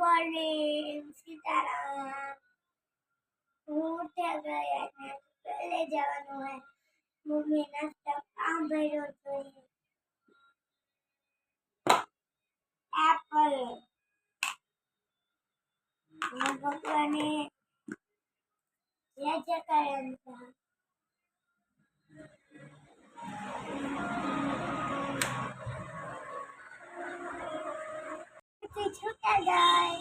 morning Sitaram उठे गया है पहले जवानो है मम्मी नाश्ता काम भर्યો तो एप्पल भगवाने જે કરે छूटा जाए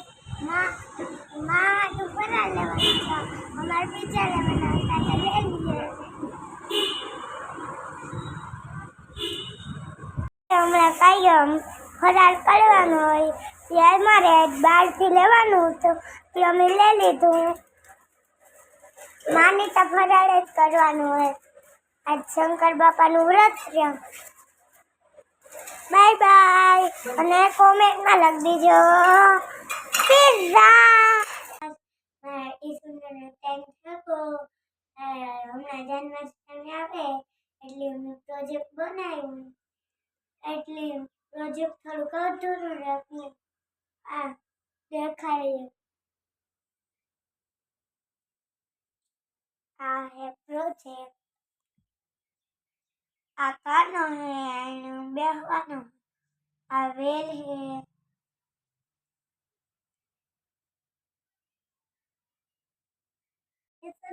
माँ माँ तो बना लेवाना हमारे पिज्जा लेवाना था ले लिए हमारा कायम फरार करवानो હોય ત્યારે મારે બહારથી લેવાનું હતું તે અમે લઈ લીધું માની તો ફરાળ જ કરવાનું હોય આજ શંકર બાપાનું વ્રત છે બાય બાય અને કોમેન્ટમાં લખી દીજો પિઝા ઈસુને ટાઈમ થકો હમણાં જન્માષ્ટમી આવે એટલે હું પ્રોજેક્ટ બનાવ્યું એટલે પ્રોજેક્ટ થોડુંક અધૂરું રાખ્યું આ દેખાડીએ આ હે પ્રોજેક્ટ આ કાનો હે બેહવાનો આ વેલ હે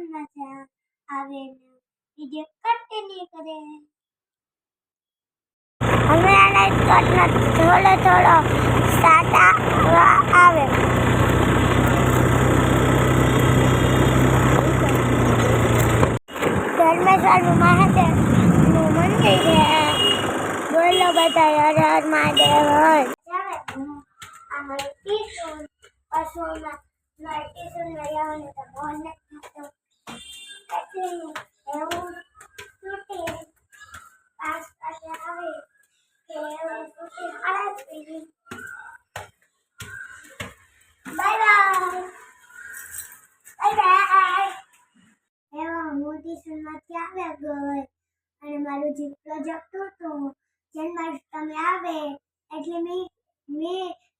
મજા આવે વિડીયો કન્ટિન્યુ કરે હમણાં કટનો થોડો થોડો સાટા આવે ધર્મેશ્વરનું મહાદેવનું મંદિર છે બોલો બધા હર હર મહાદેવ હર અમારે ટીસુન પશુઓમાં મારે ટીસુન રહેવાનું તો મોન નથી થતો એટલે એવું તૂટી પાસ પાસે આવે કે એવું તૂટી ખરાબ થઈ ગઈ બાય બાય બાય બાય એવા હું ટ્યુશનમાંથી આવ્યા ગઈ અને મારું જે પ્રોજેક્ટ હતું જન્માષ્ટમી આવે એટલે મેં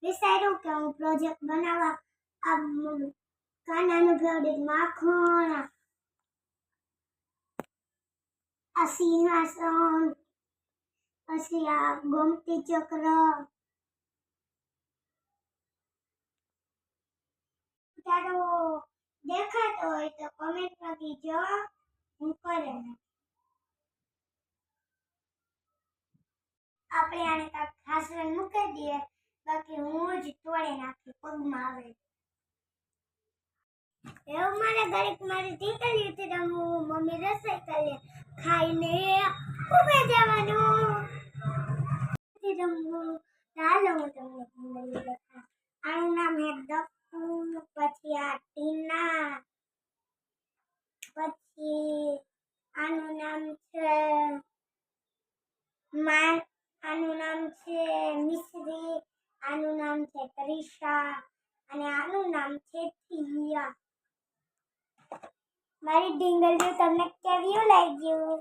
વિચાર્યું કે હું પ્રોજેક્ટ બનાવવા આ કાનાનું ફેવરેટ માખણ આ સિંહાસન પછી આ ગોમતી ચક્ર તારો દેખાતો હોય તો કોમેન્ટમાં કીજો હું કરે આપણે આને કાંઈક ખાસ મૂકી દઈએ બાકી હું જ તોડી નાખી પગમાં આવે એવું મારે ઘડીક મારી દીકરી હતી રમવું મમ્મી રસોઈ કરી ખાઈને ઉભે જવાનું રમવું ચાલો હું તમને જિંદગી દેખા આનું નામ હે દક્કુ પછી આ ટીના પછી આનું નામ છે આનું નામ છે મિશ્રી આનું નામ છે ત્રિષા અને આનું નામ છે તિયા મારી ડીંગલીઓ તમને કેવી લાગ્યું